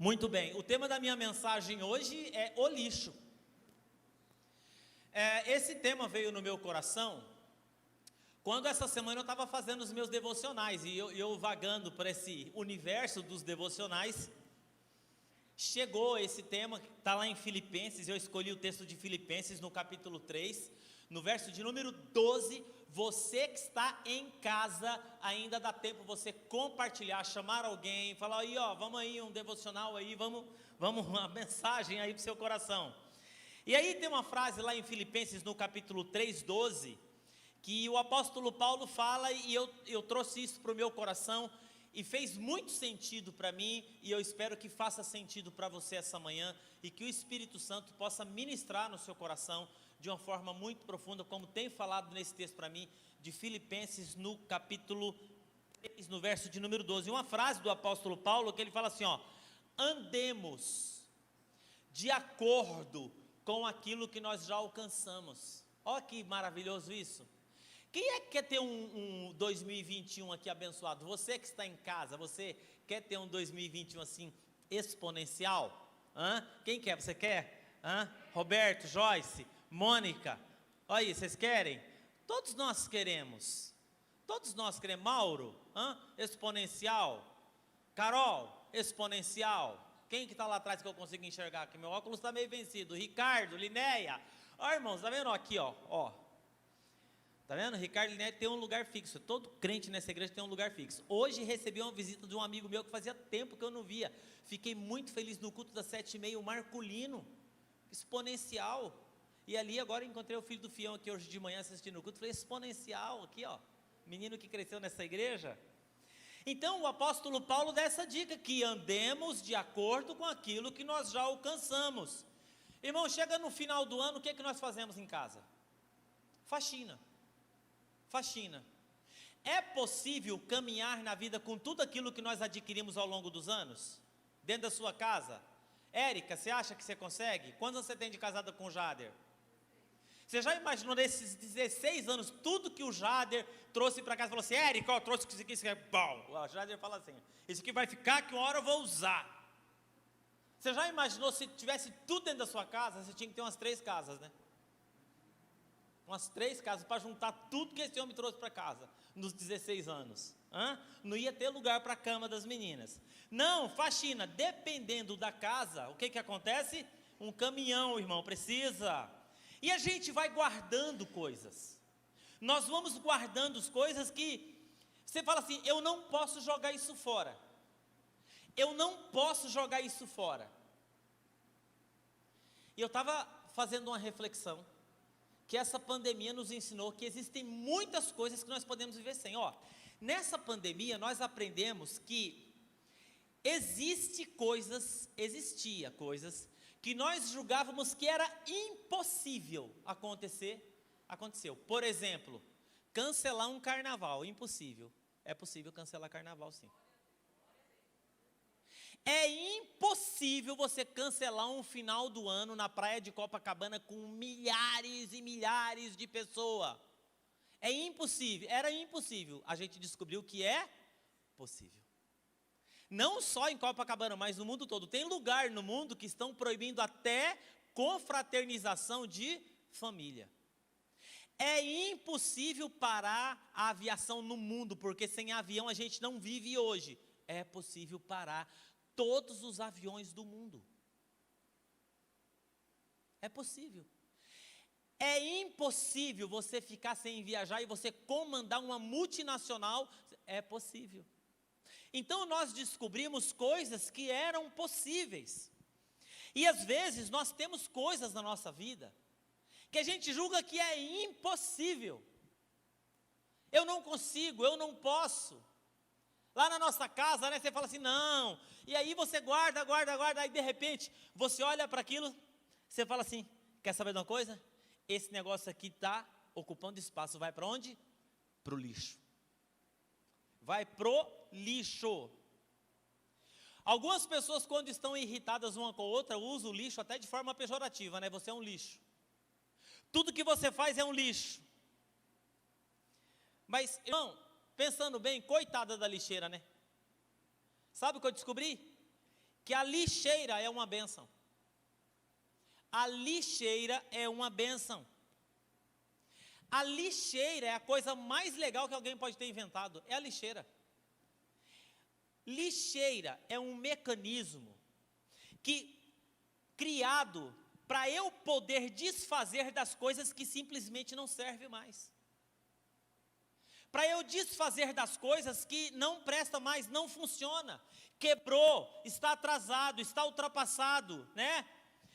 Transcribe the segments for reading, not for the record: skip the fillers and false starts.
Muito bem, o tema da minha mensagem hoje é o lixo. Esse tema veio no meu coração quando essa semana eu estava fazendo os meus devocionais e eu vagando por esse universo dos devocionais, chegou esse tema, está lá em Filipenses. Eu escolhi o texto de Filipenses no capítulo 3, no verso de número 12. Você que está em casa, ainda dá tempo você compartilhar, chamar alguém, falar aí, ó, vamos aí, um devocional aí, vamos uma mensagem aí para o seu coração. E aí tem uma frase lá em Filipenses no capítulo 3, 12, que o apóstolo Paulo fala, e eu trouxe isso para o meu coração, e fez muito sentido para mim, e eu espero que faça sentido para você essa manhã, e que o Espírito Santo possa ministrar no seu coração, de uma forma muito profunda, como tem falado nesse texto para mim, de Filipenses no capítulo 3, no verso de número 12, uma frase do apóstolo Paulo, que ele fala assim, ó: andemos de acordo com aquilo que nós já alcançamos. Olha que maravilhoso isso. Quem é que quer ter um 2021 aqui abençoado? Você que está em casa, você quer ter um 2021 assim, exponencial? Quem quer? Você quer? Roberto, Joyce, Mônica, olha aí, vocês querem? Todos nós queremos. Mauro, exponencial. Carol, exponencial. Quem que está lá atrás que eu consigo enxergar aqui? Meu óculos está meio vencido. Ricardo, Linéia. Ó, irmãos, tá vendo aqui, ó. Tá vendo? Ricardo e Linéia tem um lugar fixo. Todo crente nessa igreja tem um lugar fixo. Hoje recebi uma visita de um amigo meu que fazia tempo que eu não via. Fiquei muito feliz no culto das 7h30, o Marculino, exponencial. E ali agora encontrei o filho do Fião aqui hoje de manhã assistindo o culto. Falei, exponencial aqui, ó. Menino que cresceu nessa igreja. Então o apóstolo Paulo dá essa dica, que andemos de acordo com aquilo que nós já alcançamos. Irmão, chega no final do ano, o que é que nós fazemos em casa? Faxina. É possível caminhar na vida com tudo aquilo que nós adquirimos ao longo dos anos? Dentro da sua casa? Érica, você acha que você consegue? Quantos você tem de casada com o Jader? Você já imaginou nesses 16 anos, tudo que o Jader trouxe para casa? Falou assim, Érica, eu trouxe isso aqui, isso aqui é bom. O Jader fala assim, isso aqui vai ficar que uma hora eu vou usar. Você já imaginou se tivesse tudo dentro da sua casa? Você tinha que ter umas 3 casas, né? Umas 3 casas para juntar tudo que esse homem trouxe para casa, nos 16 anos. Não ia ter lugar para a cama das meninas. Não, faxina, dependendo da casa, o que acontece? Um caminhão, irmão, precisa. E a gente vai guardando coisas. Nós vamos guardando as coisas que você fala assim, eu não posso jogar isso fora. E eu estava fazendo uma reflexão, que essa pandemia nos ensinou que existem muitas coisas que nós podemos viver sem. Nessa pandemia nós aprendemos que existia coisas que nós julgávamos que era impossível acontecer, aconteceu. Por exemplo, cancelar um carnaval, impossível. É possível cancelar carnaval, sim. É impossível você cancelar um final do ano na praia de Copacabana com milhares e milhares de pessoas. É impossível, era impossível. A gente descobriu que é possível. Não só em Copacabana, mas no mundo todo. Tem lugar no mundo que estão proibindo até confraternização de família. É impossível parar a aviação no mundo, porque sem avião a gente não vive hoje. É possível parar todos os aviões do mundo. É possível. É impossível você ficar sem viajar e você comandar uma multinacional. É possível. Então nós descobrimos coisas que eram possíveis. E às vezes nós temos coisas na nossa vida que a gente julga que é impossível. Eu não consigo, eu não posso. Lá na nossa casa, né, você fala assim, não. E aí você guarda, aí de repente você olha para aquilo, você fala assim, quer saber de uma coisa? Esse negócio aqui está ocupando espaço, vai para onde? Para o lixo. Vai pro lixo. Algumas pessoas, quando estão irritadas uma com a outra, usam o lixo até de forma pejorativa, né? Você é um lixo. Tudo que você faz é um lixo. Mas, irmão, pensando bem, coitada da lixeira, né? Sabe o que eu descobri? que a lixeira é uma bênção. A lixeira é uma bênção. A lixeira é a coisa mais legal que alguém pode ter inventado, é a lixeira. Lixeira é um mecanismo criado para eu poder desfazer das coisas que simplesmente não servem mais. Para eu desfazer das coisas que não presta mais, não funciona, quebrou, está atrasado, está ultrapassado, né?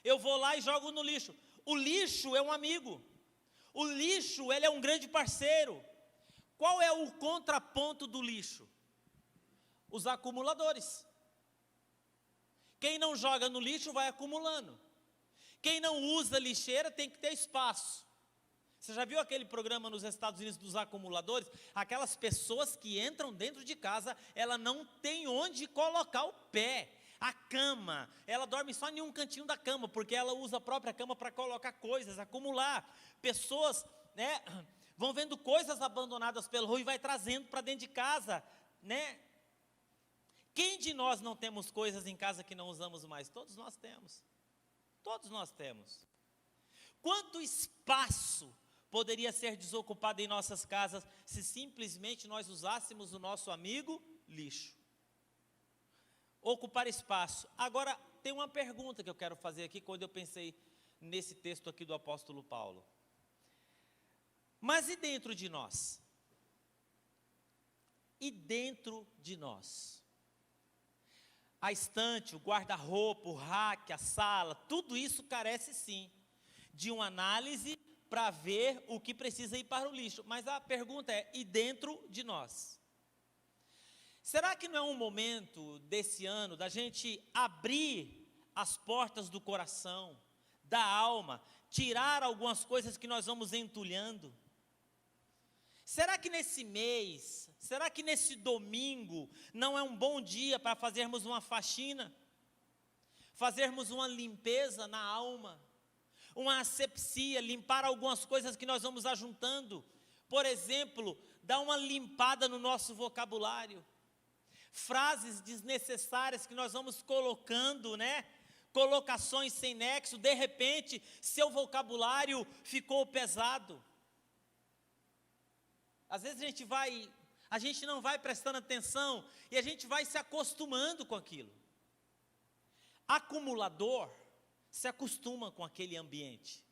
Eu vou lá e jogo no lixo. O lixo é um amigo. O lixo, ele é um grande parceiro. Qual é o contraponto do lixo? Os acumuladores. Quem não joga no lixo vai acumulando. Quem não usa lixeira tem que ter espaço. Você já viu aquele programa nos Estados Unidos dos acumuladores? Aquelas pessoas que entram dentro de casa, ela não tem onde colocar o pé. A cama, ela dorme só em um cantinho da cama, porque ela usa a própria cama para colocar coisas, acumular. Pessoas, né, vão vendo coisas abandonadas pelo rua e vai trazendo para dentro de casa, né? Quem de nós não temos coisas em casa que não usamos mais? Todos nós temos. Todos nós temos. Quanto espaço poderia ser desocupado em nossas casas se simplesmente nós usássemos o nosso amigo lixo? Ocupar espaço. Agora, tem uma pergunta que eu quero fazer aqui quando eu pensei nesse texto aqui do apóstolo Paulo. Mas e dentro de nós? E dentro de nós? A estante, o guarda-roupa, o rack, a sala, tudo isso carece sim de uma análise para ver o que precisa ir para o lixo. Mas a pergunta é, e dentro de nós? Será que não é um momento desse ano da gente abrir as portas do coração, da alma, tirar algumas coisas que nós vamos entulhando? Será que nesse mês, será que nesse domingo não é um bom dia para fazermos uma faxina? Fazermos uma limpeza na alma, uma asepsia, limpar algumas coisas que nós vamos ajuntando. Por exemplo, dar uma limpada no nosso vocabulário. Frases desnecessárias que nós vamos colocando, né? Colocações sem nexo, de repente, seu vocabulário ficou pesado. Às vezes a gente não vai prestando atenção e a gente vai se acostumando com aquilo. Acumulador se acostuma com aquele ambiente.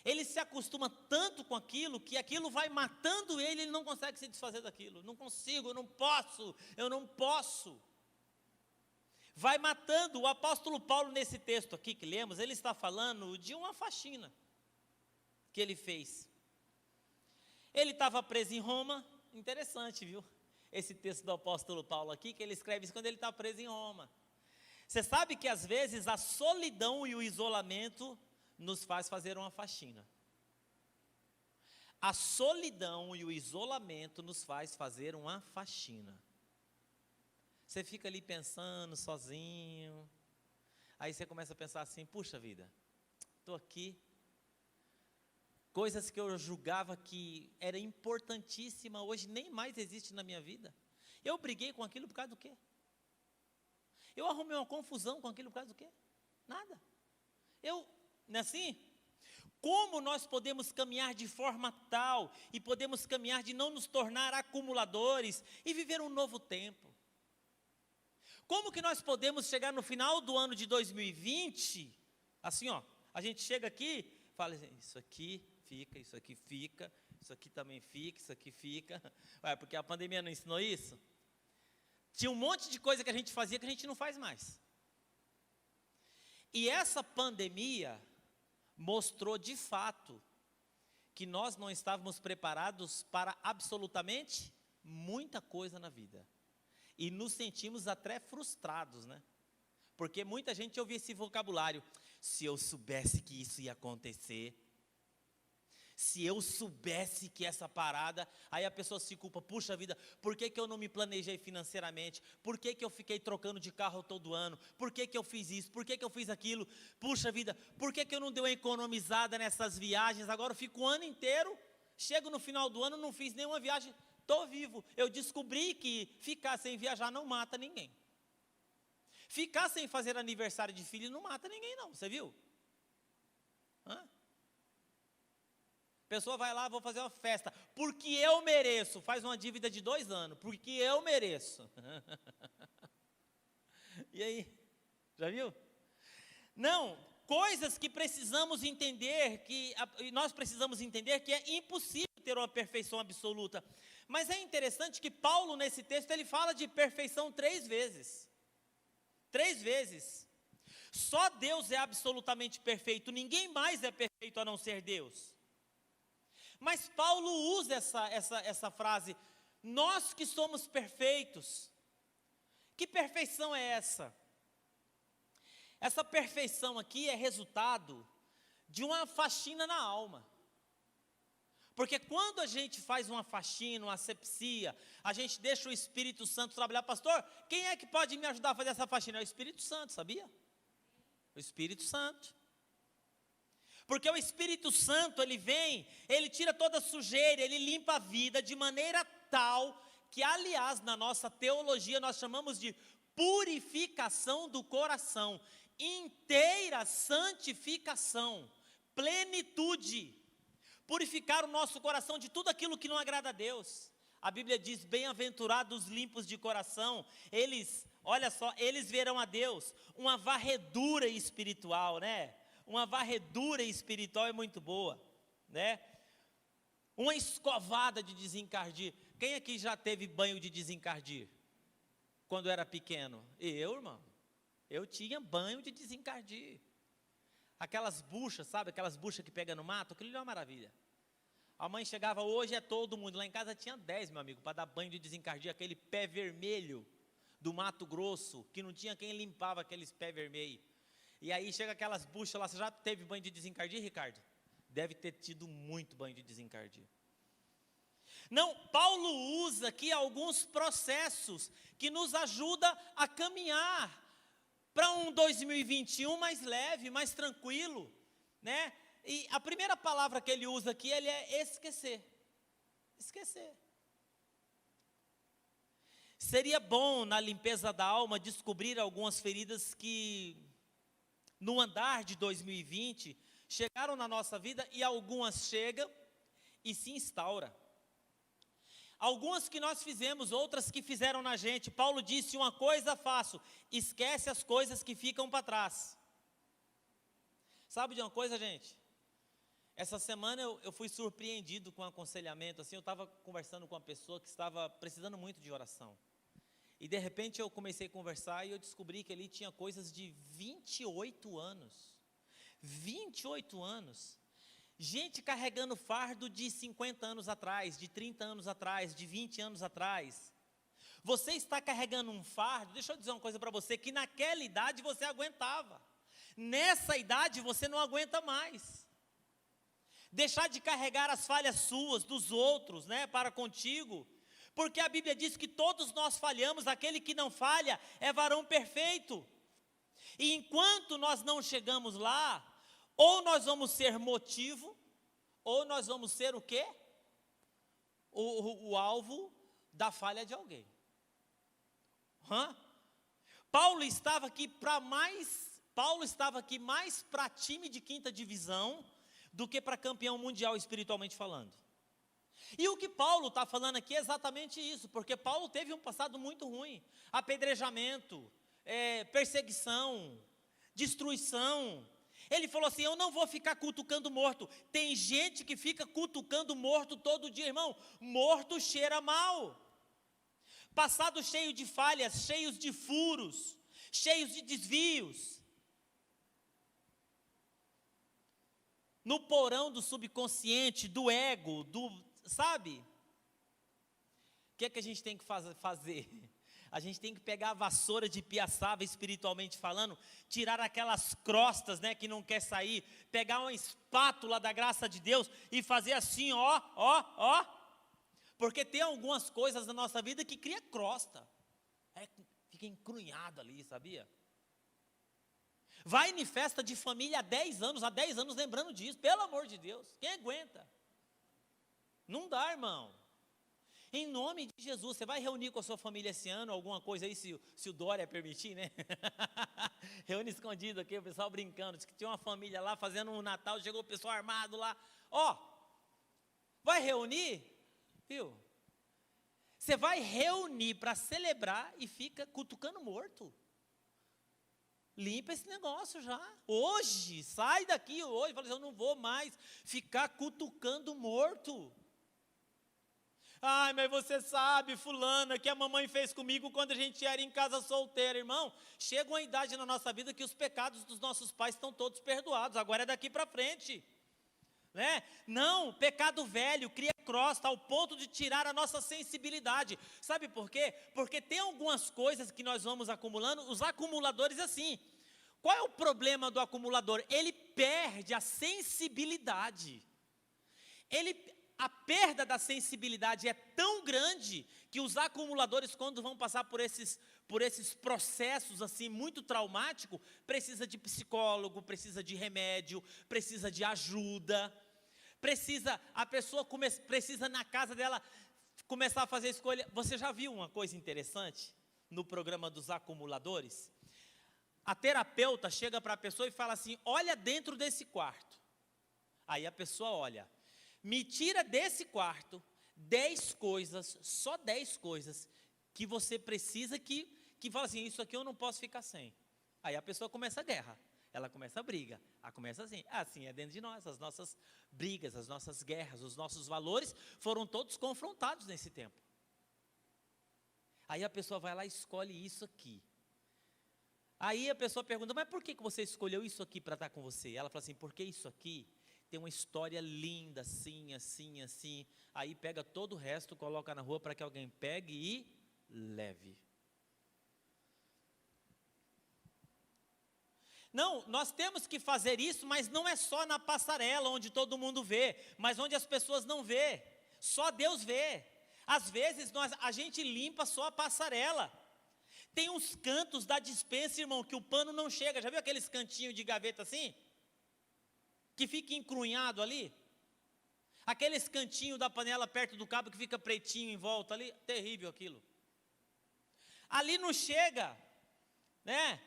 Ele se acostuma tanto com aquilo que aquilo vai matando ele não consegue se desfazer daquilo. Não consigo, eu não posso. Vai matando. O apóstolo Paulo, nesse texto aqui que lemos, ele está falando de uma faxina que ele fez. Ele estava preso em Roma, interessante, viu? Esse texto do apóstolo Paulo aqui, que ele escreve isso quando ele está preso em Roma. Você sabe que às vezes a solidão e o isolamento nos faz fazer uma faxina. A solidão e o isolamento nos faz fazer uma faxina. Você fica ali pensando sozinho, aí você começa a pensar assim, puxa vida, estou aqui, coisas que eu julgava que era importantíssima, hoje nem mais existe na minha vida. Eu briguei com aquilo por causa do quê? Eu arrumei uma confusão com aquilo por causa do quê? Nada. Não é assim? Como nós podemos caminhar de forma tal, e podemos caminhar de não nos tornar acumuladores, e viver um novo tempo? Como que nós podemos chegar no final do ano de 2020, assim ó, a gente chega aqui, fala assim, isso aqui fica, isso aqui fica, isso aqui também fica, isso aqui fica. Ué, porque a pandemia não ensinou isso? Tinha um monte de coisa que a gente fazia que a gente não faz mais. E essa pandemia mostrou de fato que nós não estávamos preparados para absolutamente muita coisa na vida. E nos sentimos até frustrados, né? Porque muita gente ouvia esse vocabulário. Se eu soubesse que isso ia acontecer, se eu soubesse que essa parada, aí a pessoa se culpa, puxa vida, por que eu não me planejei financeiramente? Por que eu fiquei trocando de carro todo ano? Por que eu fiz isso? Por que eu fiz aquilo? Puxa vida, por que eu não dei uma economizada nessas viagens? Agora eu fico o ano inteiro, chego no final do ano, não fiz nenhuma viagem, estou vivo. Eu descobri que ficar sem viajar não mata ninguém. Ficar sem fazer aniversário de filho não mata ninguém não, você viu? Hã? A pessoa vai lá, vou fazer uma festa, porque eu mereço, faz uma dívida de 2 anos, porque eu mereço. E aí, já viu? Não, coisas que precisamos entender, nós precisamos entender que é impossível ter uma perfeição absoluta. Mas é interessante que Paulo, nesse texto, ele fala de perfeição 3 vezes. 3 vezes. Só Deus é absolutamente perfeito, ninguém mais é perfeito a não ser Deus. Mas Paulo usa essa frase, nós que somos perfeitos. Que perfeição é essa? Essa perfeição aqui é resultado de uma faxina na alma. Porque quando a gente faz uma faxina, uma asepsia, a gente deixa o Espírito Santo trabalhar. Pastor, quem é que pode me ajudar a fazer essa faxina? É o Espírito Santo, sabia? O Espírito Santo. Porque o Espírito Santo, ele vem, ele tira toda a sujeira, ele limpa a vida de maneira tal que, aliás, na nossa teologia nós chamamos de purificação do coração, inteira santificação, plenitude. Purificar o nosso coração de tudo aquilo que não agrada a Deus. A Bíblia diz, bem-aventurados os limpos de coração, eles, olha só, eles verão a Deus. Uma varredura espiritual, né? Uma varredura espiritual é muito boa, né? Uma escovada de desencardir. Quem aqui já teve banho de desencardir? Quando era pequeno? Eu, irmão. Eu tinha banho de desencardir. Aquelas buchas, sabe? Aquelas buchas que pega no mato, aquilo é uma maravilha. A mãe chegava, hoje é todo mundo. Lá em casa tinha 10, meu amigo, para dar banho de desencardia, aquele pé vermelho do Mato Grosso, que não tinha quem limpava aqueles pés vermelhos. E aí chega aquelas buchas lá, você já teve banho de desencardia, Ricardo? Deve ter tido muito banho de desencardia. Não, Paulo usa aqui alguns processos que nos ajudam a caminhar para um 2021 mais leve, mais tranquilo, né? E a primeira palavra que ele usa aqui, ele é esquecer. Esquecer. Seria bom, na limpeza da alma, descobrir algumas feridas que, no andar de 2020, chegaram na nossa vida e algumas chegam e se instauram. Algumas que nós fizemos, outras que fizeram na gente. Paulo disse, uma coisa faço, esquece as coisas que ficam para trás. Sabe de uma coisa, gente? Essa semana eu fui surpreendido com um aconselhamento, assim, eu estava conversando com uma pessoa que estava precisando muito de oração. E de repente eu comecei a conversar e eu descobri que ele tinha coisas de 28 anos. 28 anos. Gente carregando fardo de 50 anos atrás, de 30 anos atrás, de 20 anos atrás. Você está carregando um fardo, deixa eu dizer uma coisa para você, que naquela idade você aguentava. Nessa idade você não aguenta mais. Deixar de carregar as falhas suas, dos outros, né, para contigo. Porque a Bíblia diz que todos nós falhamos, aquele que não falha é varão perfeito. E enquanto nós não chegamos lá, ou nós vamos ser motivo, ou nós vamos ser o quê? O alvo da falha de alguém. Paulo estava aqui mais para time de 5ª divisão do que para campeão mundial espiritualmente falando. E o que Paulo está falando aqui é exatamente isso, porque Paulo teve um passado muito ruim, apedrejamento, perseguição, destruição. Ele falou assim, eu não vou ficar cutucando morto. Tem gente que fica cutucando morto todo dia, irmão. Morto cheira mal. Passado cheio de falhas, cheios de furos, cheios de desvios. No porão do subconsciente, do ego, sabe? O que é que a gente tem que fazer? A gente tem que pegar a vassoura de Piaçava, espiritualmente falando, tirar aquelas crostas, né, que não quer sair, pegar uma espátula da graça de Deus e fazer assim, ó. Porque tem algumas coisas na nossa vida que cria crosta. Fica encrunhado ali, sabia? Vai em festa de família há 10 anos lembrando disso, pelo amor de Deus, quem aguenta? Não dá, irmão. Em nome de Jesus, você vai reunir com a sua família esse ano, alguma coisa aí, se o Dória permitir, né? Reúne escondido aqui, o pessoal brincando, diz que tinha uma família lá fazendo um Natal, chegou o pessoal armado lá. Ó, vai reunir, viu? Você vai reunir para celebrar e fica cutucando morto. Limpa esse negócio já. Hoje, sai daqui hoje, fala assim, eu não vou mais ficar cutucando morto. Ai, mas você sabe, fulana, que a mamãe fez comigo quando a gente era em casa solteira, irmão. Chega uma idade na nossa vida que os pecados dos nossos pais estão todos perdoados, agora é daqui para frente. Né? Não, pecado velho cria crosta ao ponto de tirar a nossa sensibilidade. Sabe por quê? Porque tem algumas coisas que nós vamos acumulando, os acumuladores assim. Qual é o problema do acumulador? Ele perde a sensibilidade. A perda da sensibilidade é tão grande que os acumuladores, quando vão passar por esses processos assim muito traumáticos, precisa de psicólogo, precisa de remédio, precisa de ajuda, a pessoa precisa na casa dela começar a fazer escolha. Você já viu uma coisa interessante no programa dos acumuladores? A terapeuta chega para a pessoa e fala assim, olha dentro desse quarto. Aí a pessoa olha. Me tira desse quarto 10 coisas, só 10 coisas, que você precisa que fala assim, isso aqui eu não posso ficar sem. Aí a pessoa começa a guerra, ela começa a briga, ela começa assim é dentro de nós, as nossas brigas, as nossas guerras, os nossos valores foram todos confrontados nesse tempo. Aí a pessoa vai lá e escolhe isso aqui. Aí a pessoa pergunta, mas por que você escolheu isso aqui para estar com você? Ela fala assim, porque isso aqui tem uma história linda, assim, assim, assim. Aí pega todo o resto, coloca na rua para que alguém pegue e leve. Não, nós temos que fazer isso, mas não é só na passarela, onde todo mundo vê, mas onde as pessoas não vê. Só Deus vê. Às vezes a gente limpa só a passarela. Tem uns cantos da despensa, irmão, que o pano não chega. Já viu aqueles cantinhos de gaveta assim? Que fica encrunhado ali, aqueles cantinhos da panela perto do cabo que fica pretinho em volta ali, terrível aquilo. Ali não chega, né?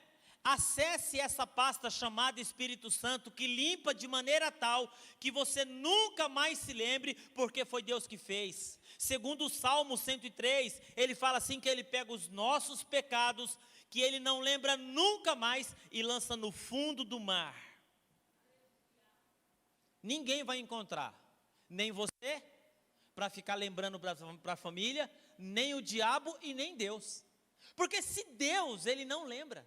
Acesse essa pasta chamada Espírito Santo, que limpa de maneira tal que você nunca mais se lembre, porque foi Deus que fez. Segundo o Salmo 103, ele fala assim que ele pega os nossos pecados, que ele não lembra nunca mais e lança no fundo do mar. Ninguém vai encontrar, nem você, para ficar lembrando para a família, nem o diabo e nem Deus. Porque se Deus, ele não lembra,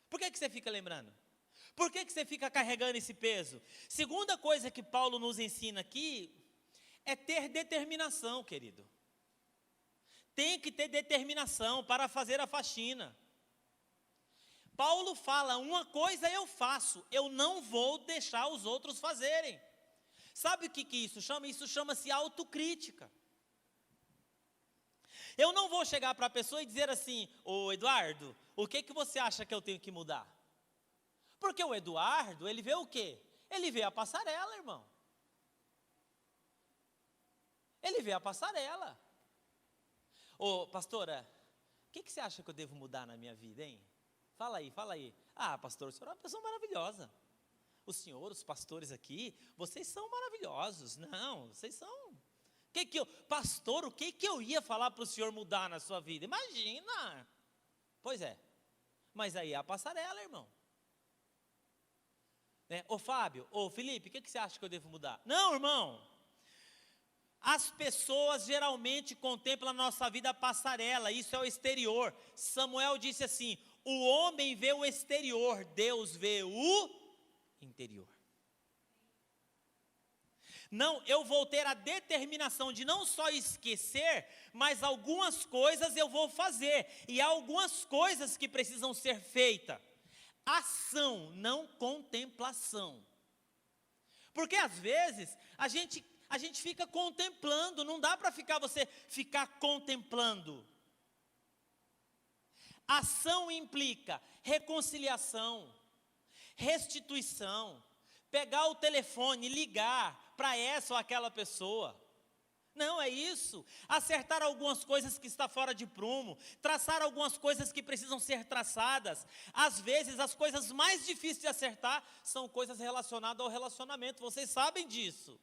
por que você fica lembrando? Por que você fica carregando esse peso? Segunda coisa que Paulo nos ensina aqui, é ter determinação, querido. Tem que ter determinação para fazer a faxina. Paulo fala, uma coisa eu faço, eu não vou deixar os outros fazerem. Sabe o que isso chama? Isso chama-se autocrítica. Eu não vou chegar para a pessoa e dizer assim, ô Eduardo, o que você acha que eu tenho que mudar? Porque o Eduardo, ele vê o quê? Ele vê a passarela, irmão. Ele vê a passarela. Ô pastora, o que você acha que eu devo mudar na minha vida, hein? Fala aí, fala aí. Ah, pastor, o senhor é uma pessoa maravilhosa. O senhor, os pastores aqui, vocês são maravilhosos. Não, vocês são... Pastor, o que eu ia falar para o senhor mudar na sua vida? Imagina. Pois é. Mas aí é a passarela, irmão. Né? Ô Fábio, ô Felipe, o que você acha que eu devo mudar? Não, irmão. As pessoas geralmente contemplam a nossa vida a passarela, isso é o exterior. Samuel disse assim, o homem vê o exterior, Deus vê o interior. Não, eu vou ter a determinação de não só esquecer, mas algumas coisas eu vou fazer. E há algumas coisas que precisam ser feitas. Ação, não contemplação. Porque às vezes a gente fica contemplando, não dá para você ficar contemplando. Ação implica reconciliação, restituição, pegar o telefone, ligar para essa ou aquela pessoa, Não, é isso. Acertar algumas coisas que está fora de prumo, traçar algumas coisas que precisam ser traçadas. Às vezes, as coisas mais difíceis de acertar são coisas relacionadas ao relacionamento. Vocês sabem disso.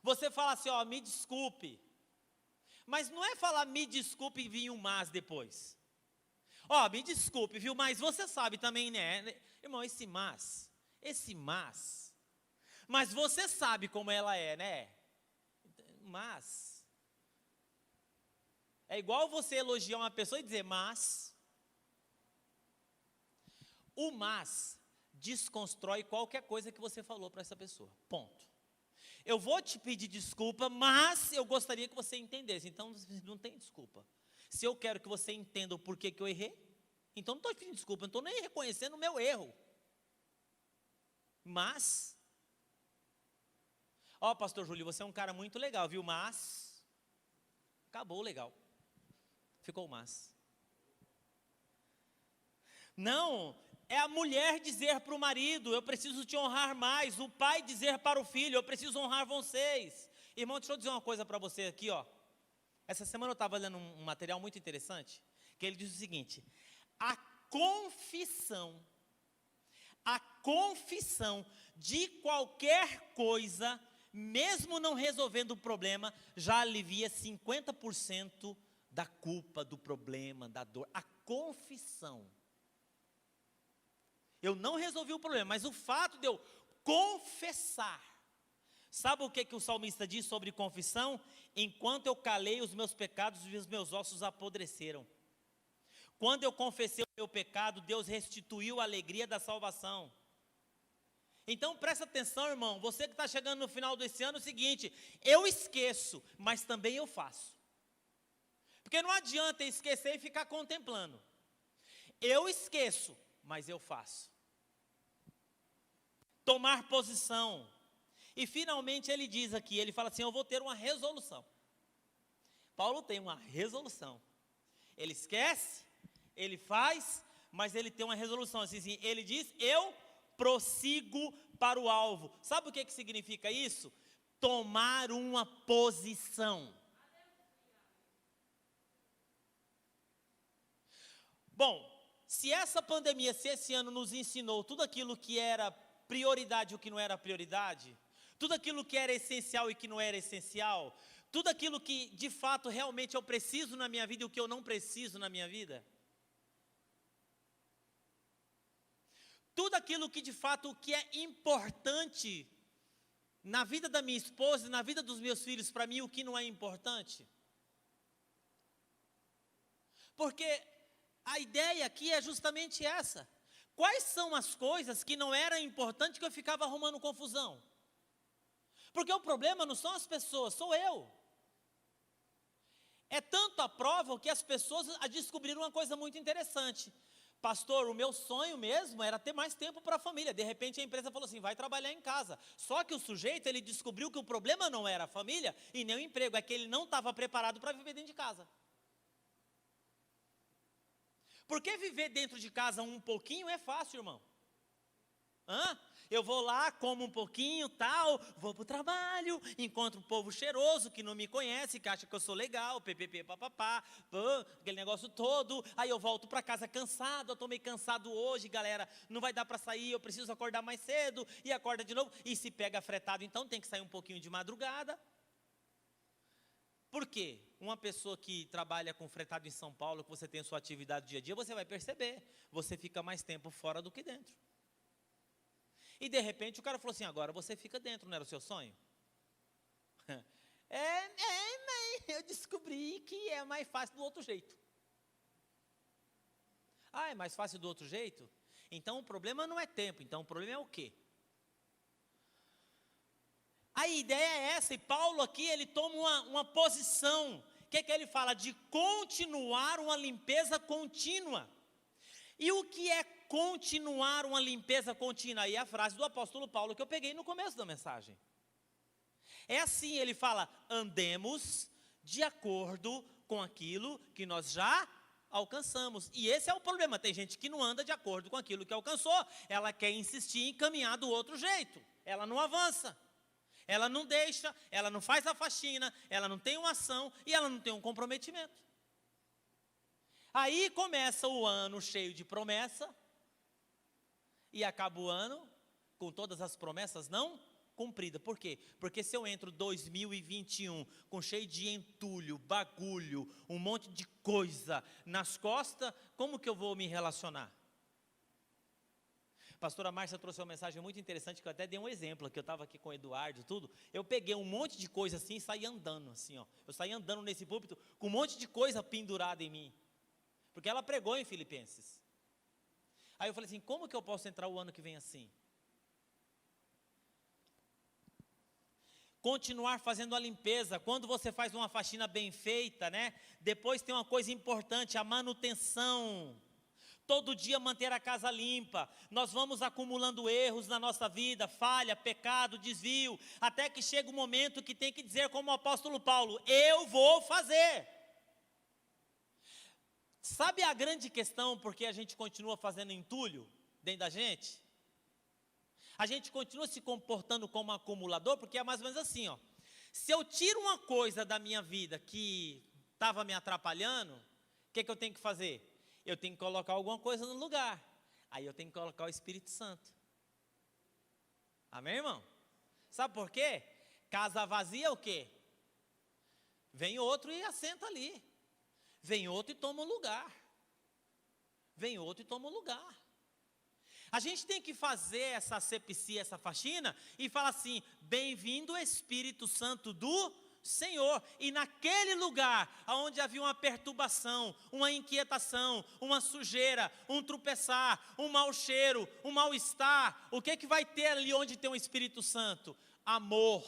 Você fala assim, ó, me desculpe. Mas não é falar me desculpe e vir um mas depois. Ó, me desculpe, viu? Mas você sabe também, né? Irmão, esse mas. Mas você sabe como ela é, né? Mas. É igual você elogiar uma pessoa e dizer mas. O mas desconstrói qualquer coisa que você falou para essa pessoa. Ponto. Eu vou te pedir desculpa, mas eu gostaria que você entendesse. Então, não tem desculpa. Se eu quero que você entenda o porquê que eu errei, então não estou te pedindo desculpa, não estou nem reconhecendo o meu erro. Mas, ó, pastor Júlio, você é um cara muito legal, viu? Mas, acabou o legal. Ficou o mas. Não, é a mulher dizer para o marido, eu preciso te honrar mais. O pai dizer para o filho, eu preciso honrar vocês. Irmão, deixa eu dizer uma coisa para você aqui, ó. Essa semana eu estava lendo um material muito interessante, que ele diz o seguinte: a confissão de qualquer coisa, mesmo não resolvendo o problema, já alivia 50% da culpa, do problema, da dor. A confissão. Eu não resolvi o problema, mas o fato de eu confessar. Sabe o que o salmista diz sobre confissão? Enquanto eu calei os meus pecados, os meus ossos apodreceram. Quando eu confessei o meu pecado, Deus restituiu a alegria da salvação. Então presta atenção, irmão, você que está chegando no final desse ano, é o seguinte: eu esqueço, mas também eu faço. Porque não adianta esquecer e ficar contemplando. Eu esqueço, mas eu faço. Tomar posição. E finalmente ele diz aqui, ele fala assim, eu vou ter uma resolução. Paulo tem uma resolução. Ele esquece, ele faz, mas ele tem uma resolução. Assim, ele diz, eu prossigo para o alvo. Sabe o que significa isso? Tomar uma posição. Bom, se essa pandemia, se esse ano nos ensinou tudo aquilo que era prioridade e o que não era prioridade, tudo aquilo que era essencial e que não era essencial, tudo aquilo que de fato realmente eu preciso na minha vida e o que eu não preciso na minha vida, tudo aquilo que de fato o que é importante na vida da minha esposa e na vida dos meus filhos, para mim o que não é importante. Porque a ideia aqui é justamente essa. Quais são as coisas que não eram importantes que eu ficava arrumando confusão? Porque o problema não são as pessoas, sou eu. É tanto a prova que as pessoas descobriram uma coisa muito interessante. Pastor, o meu sonho mesmo era ter mais tempo para a família. De repente a empresa falou assim, vai trabalhar em casa. Só que o sujeito, ele descobriu que o problema não era a família e nem o emprego, é que ele não estava preparado para viver dentro de casa. Porque viver dentro de casa um pouquinho é fácil, irmão. Eu vou lá, como um pouquinho, tal, vou para o trabalho, encontro um povo cheiroso que não me conhece, que acha que eu sou legal, ppp, papapá, aquele negócio todo. Aí eu volto para casa cansado, eu estou meio cansado hoje, galera, não vai dar para sair, eu preciso acordar mais cedo, e acorda de novo, e se pega fretado, então tem que sair um pouquinho de madrugada. Por quê? Uma pessoa que trabalha com fretado em São Paulo, que você tem a sua atividade dia a dia, você vai perceber, você fica mais tempo fora do que dentro. E de repente o cara falou assim, agora você fica dentro, não era o seu sonho? Eu descobri que é mais fácil do outro jeito. É mais fácil do outro jeito? Então o problema não é tempo, então o problema é o quê? A ideia é essa, e Paulo aqui, ele toma uma posição, que ele fala? De continuar uma limpeza contínua. E o que é continuar uma limpeza contínua? Aí é a frase do apóstolo Paulo que eu peguei no começo da mensagem. É assim, ele fala, andemos de acordo com aquilo que nós já alcançamos. E esse é o problema, tem gente que não anda de acordo com aquilo que alcançou, ela quer insistir em caminhar do outro jeito, ela não avança. Ela não deixa, ela não faz a faxina, ela não tem uma ação e ela não tem um comprometimento. Aí começa o ano cheio de promessa e acaba o ano com todas as promessas não cumpridas. Por quê? Porque se eu entro 2021 com cheio de entulho, bagulho, um monte de coisa nas costas, como que eu vou me relacionar? A pastora Márcia trouxe uma mensagem muito interessante, que eu até dei um exemplo, que eu estava aqui com o Eduardo e tudo. Eu peguei um monte de coisa assim e saí andando assim, ó. Eu saí andando nesse púlpito com um monte de coisa pendurada em mim. Porque ela pregou em Filipenses. Aí eu falei assim, como que eu posso entrar o ano que vem assim? Continuar fazendo a limpeza. Quando você faz uma faxina bem feita, né? Depois tem uma coisa importante, a manutenção. Todo dia manter a casa limpa. Nós vamos acumulando erros na nossa vida, falha, pecado, desvio, até que chega o momento que tem que dizer como o apóstolo Paulo, eu vou fazer. Sabe a grande questão porque a gente continua fazendo entulho dentro da gente? A gente continua se comportando como um acumulador, porque é mais ou menos assim, ó. Se eu tiro uma coisa da minha vida que estava me atrapalhando, o que eu tenho que fazer? Eu tenho que colocar alguma coisa no lugar. Aí eu tenho que colocar o Espírito Santo. Amém, irmão? Sabe por quê? Casa vazia é o quê? Vem outro e assenta ali. Vem outro e toma o lugar. Vem outro e toma o lugar. A gente tem que fazer essa asepsia, essa faxina, e falar assim, bem-vindo Espírito Santo do Senhor. E naquele lugar, onde havia uma perturbação, uma inquietação, uma sujeira, um tropeçar, um mau cheiro, um mal-estar, o que vai ter ali onde tem o Espírito Santo? Amor,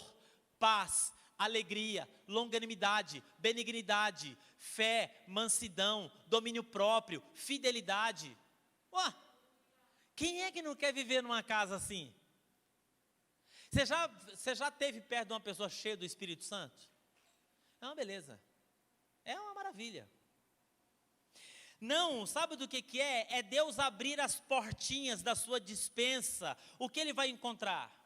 paz, alegria, longanimidade, benignidade, fé, mansidão, domínio próprio, fidelidade. Quem é que não quer viver numa casa assim? Você já esteve perto de uma pessoa cheia do Espírito Santo? É uma beleza. É uma maravilha. Não, sabe do que é? É Deus abrir as portinhas da sua despensa. O que Ele vai encontrar?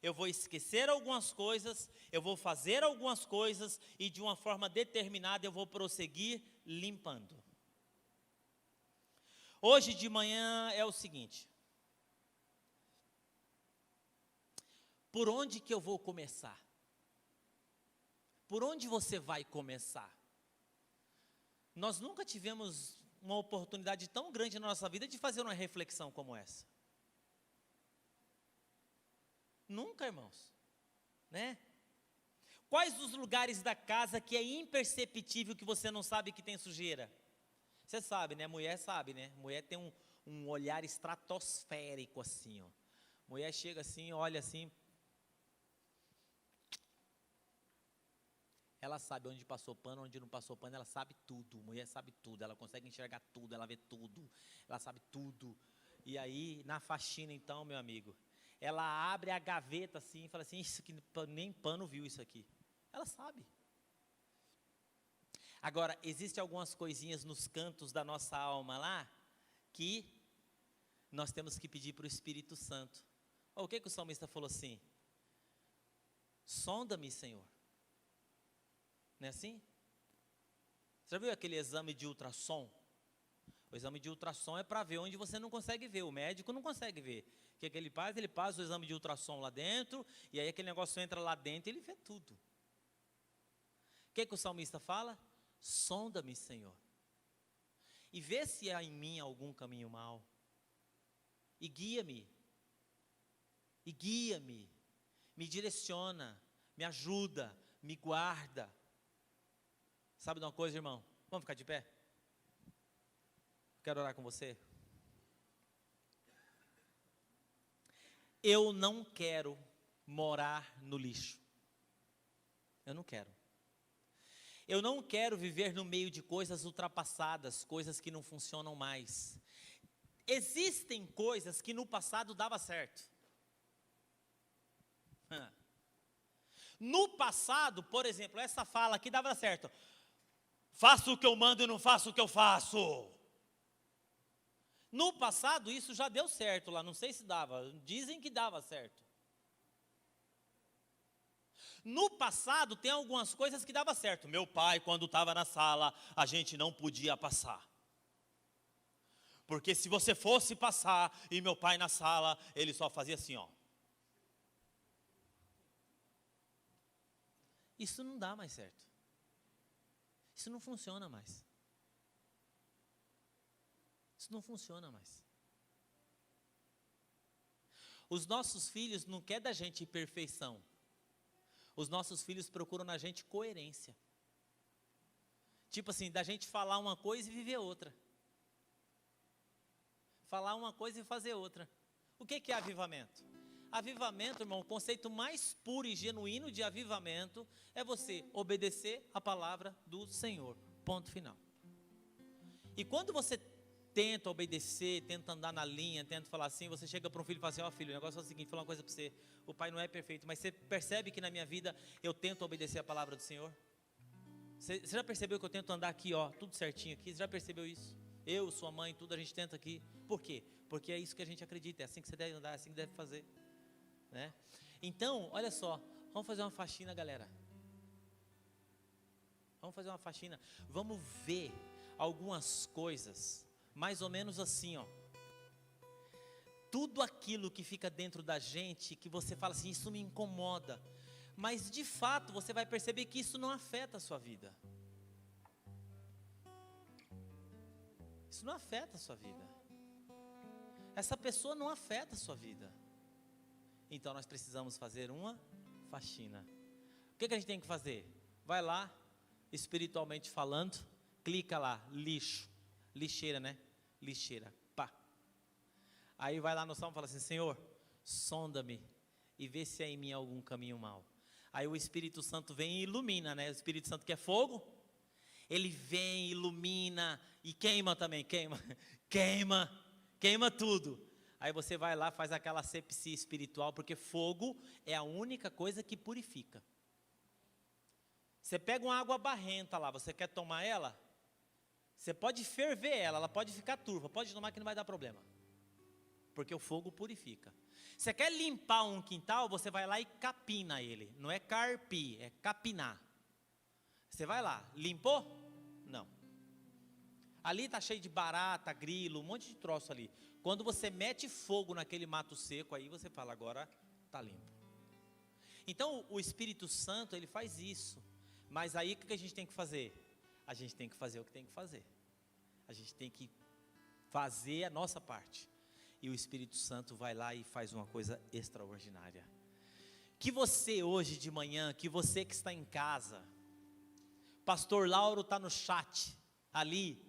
Eu vou esquecer algumas coisas, eu vou fazer algumas coisas e de uma forma determinada eu vou prosseguir limpando. Hoje de manhã é o seguinte. Por onde que eu vou começar? Por onde você vai começar? Nós nunca tivemos uma oportunidade tão grande na nossa vida de fazer uma reflexão como essa. Nunca, irmãos. Né? Quais os lugares da casa que é imperceptível que você não sabe que tem sujeira? Você sabe, né? Mulher sabe, né? Mulher tem um olhar estratosférico assim, ó. Mulher chega assim, olha assim. Ela sabe onde passou pano, onde não passou pano, ela sabe tudo. Mulher sabe tudo, ela consegue enxergar tudo, ela vê tudo, ela sabe tudo. E aí, na faxina então, meu amigo, ela abre a gaveta assim e fala assim, isso aqui, nem pano viu isso aqui. Ela sabe. Agora, existem algumas coisinhas nos cantos da nossa alma lá, que nós temos que pedir para o Espírito Santo. O que o salmista falou assim? Sonda-me, Senhor. Não é assim? Você já viu aquele exame de ultrassom? O exame de ultrassom é para ver onde você não consegue ver, o médico não consegue ver. O que ele faz? Ele passa o exame de ultrassom lá dentro, e aí aquele negócio entra lá dentro e ele vê tudo. O que o salmista fala? Sonda-me, Senhor, e vê se há em mim algum caminho mau, e guia-me, me direciona, me ajuda, me guarda. Sabe de uma coisa, irmão? Vamos ficar de pé? Quero orar com você. Eu não quero morar no lixo. Eu não quero. Eu não quero viver no meio de coisas ultrapassadas, coisas que não funcionam mais. Existem coisas que no passado dava certo. No passado, por exemplo, essa fala aqui dava certo. Faço o que eu mando e não faço o que eu faço. No passado isso já deu certo lá, não sei se dava, dizem que dava certo. No passado, tem algumas coisas que dava certo. Meu pai, quando estava na sala, a gente não podia passar. Porque se você fosse passar, e meu pai na sala, ele só fazia assim, ó. Isso não dá mais certo. Isso não funciona mais. Isso não funciona mais. Os nossos filhos não querem da gente perfeição. Os nossos filhos procuram na gente coerência. Tipo assim, da gente falar uma coisa e viver outra. Falar uma coisa e fazer outra. O que é avivamento? Avivamento, irmão, o conceito mais puro e genuíno de avivamento é você obedecer a palavra do Senhor. Ponto final. E quando você tenta obedecer, tenta andar na linha, tenta falar assim, você chega para um filho e fala assim, ó filho, o negócio é o seguinte, vou falar uma coisa para você, o pai não é perfeito, mas você percebe que na minha vida eu tento obedecer a palavra do Senhor? Você já percebeu que eu tento andar aqui, ó, tudo certinho aqui, você já percebeu isso? Eu, sua mãe, tudo a gente tenta aqui. Por quê? Porque é isso que a gente acredita, é assim que você deve andar, é assim que deve fazer. Né? Então, olha só, vamos fazer uma faxina, galera. Vamos fazer uma faxina. Vamos ver algumas coisas, mais ou menos assim, ó. Tudo aquilo que fica dentro da gente, que você fala assim, isso me incomoda. Mas de fato, você vai perceber que isso não afeta a sua vida. Isso não afeta a sua vida. Essa pessoa não afeta a sua vida. Então nós precisamos fazer uma faxina. O que a gente tem que fazer? Vai lá, espiritualmente falando, clica lá, lixo, lixeira, né? Lixeira, pá. Aí vai lá no salmo e fala assim, Senhor, sonda-me e vê se há em mim algum caminho mau. Aí o Espírito Santo vem e ilumina, né? O Espírito Santo que é fogo, ele vem, ilumina e queima também, queima tudo. Aí você vai lá, faz aquela asepsia espiritual, porque fogo é a única coisa que purifica. Você pega uma água barrenta lá, você quer tomar ela? Você pode ferver ela pode ficar turva, pode tomar que não vai dar problema. Porque o fogo purifica. Você quer limpar um quintal, você vai lá e capina ele. Não é carpir, é capinar. Você vai lá, limpou? Não. Ali está cheio de barata, grilo, um monte de troço ali. Quando você mete fogo naquele mato seco, aí você fala, agora está limpo. Então o Espírito Santo, ele faz isso. Mas aí o que a gente tem que fazer? A gente tem que fazer o que tem que fazer. A gente tem que fazer a nossa parte. E o Espírito Santo vai lá e faz uma coisa extraordinária. Que você hoje de manhã, que você que está em casa, Pastor Lauro está no chat, ali,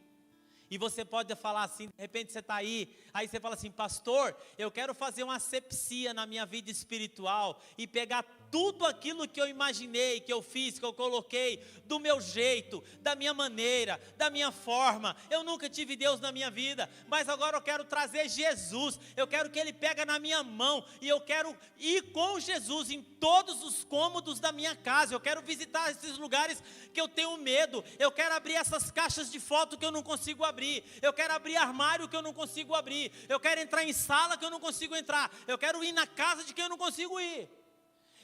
e você pode falar assim, de repente você está aí você fala assim, pastor, eu quero fazer uma asepsia na minha vida espiritual, e pegar tudo aquilo que eu imaginei, que eu fiz, que eu coloquei, do meu jeito, da minha maneira, da minha forma, eu nunca tive Deus na minha vida, mas agora eu quero trazer Jesus, eu quero que Ele pegue na minha mão, e eu quero ir com Jesus em todos os cômodos da minha casa, eu quero visitar esses lugares que eu tenho medo, eu quero abrir essas caixas de foto que eu não consigo abrir, eu quero abrir armário que eu não consigo abrir, eu quero entrar em sala que eu não consigo entrar, eu quero ir na casa de quem eu não consigo ir,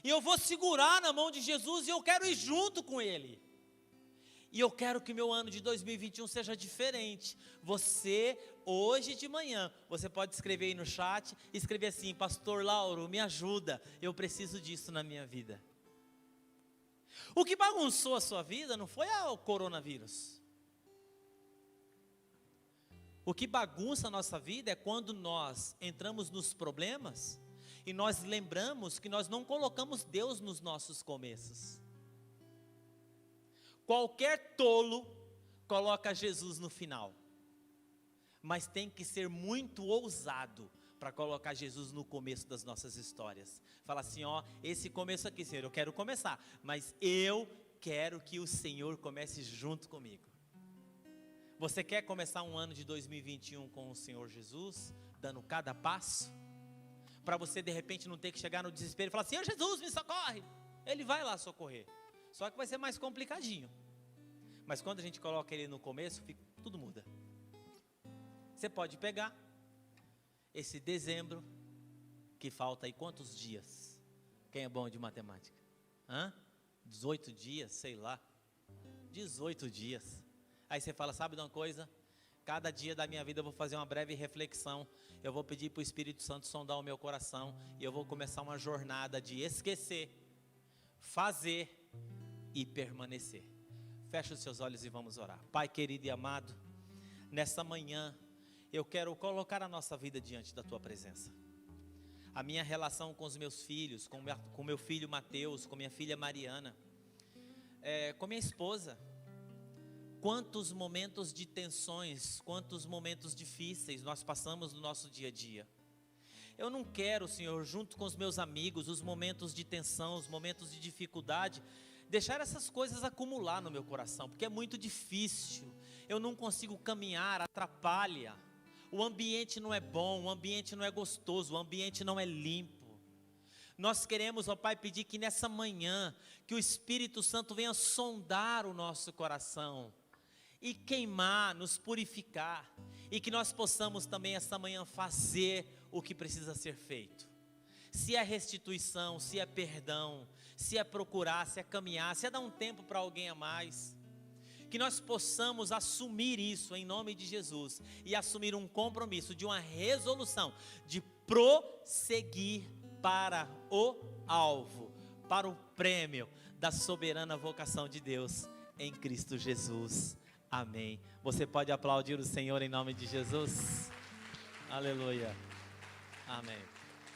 e eu vou segurar na mão de Jesus, e eu quero ir junto com Ele, e eu quero que meu ano de 2021 seja diferente. Você, hoje de manhã, você pode escrever aí no chat, escrever assim, pastor Lauro, me ajuda, eu preciso disso na minha vida. O que bagunçou a sua vida não foi o coronavírus. O que bagunça a nossa vida é quando nós entramos nos problemas e nós lembramos que nós não colocamos Deus nos nossos começos. Qualquer tolo coloca Jesus no final, mas tem que ser muito ousado para colocar Jesus no começo das nossas histórias. Fala assim, ó, esse começo aqui, Senhor, eu quero começar, mas eu quero que o Senhor comece junto comigo. Você quer começar um ano de 2021 com o Senhor Jesus, dando cada passo? Para você de repente não ter que chegar no desespero e falar, Senhor Jesus, me socorre. Ele vai lá socorrer, só que vai ser mais complicadinho. Mas quando a gente coloca Ele no começo, tudo muda. Você pode pegar esse dezembro, que falta aí quantos dias? Quem é bom de matemática? 18 dias, sei lá. 18 dias. Aí você fala, sabe de uma coisa? Cada dia da minha vida eu vou fazer uma breve reflexão. Eu vou pedir para o Espírito Santo sondar o meu coração. E eu vou começar uma jornada de esquecer, fazer e permanecer. Feche os seus olhos e vamos orar. Pai querido e amado, nessa manhã eu quero colocar a nossa vida diante da Tua presença. A minha relação com os meus filhos, com meu filho Mateus, com minha filha Mariana, com minha esposa. Quantos momentos de tensões, quantos momentos difíceis nós passamos no nosso dia a dia. Eu não quero, Senhor, junto com os meus amigos, os momentos de tensão, os momentos de dificuldade, deixar essas coisas acumular no meu coração, porque é muito difícil. Eu não consigo caminhar, atrapalha. O ambiente não é bom, o ambiente não é gostoso, o ambiente não é limpo. Nós queremos, ó Pai, pedir que nessa manhã, que o Espírito Santo venha sondar o nosso coração e queimar, nos purificar, e que nós possamos também essa manhã fazer o que precisa ser feito. Se é restituição, se é perdão, se é procurar, se é caminhar, se é dar um tempo para alguém a mais, que nós possamos assumir isso em nome de Jesus, e assumir um compromisso de uma resolução, de prosseguir para o alvo, para o prêmio da soberana vocação de Deus em Cristo Jesus. Amém. Você pode aplaudir o Senhor em nome de Jesus? Aleluia. Amém.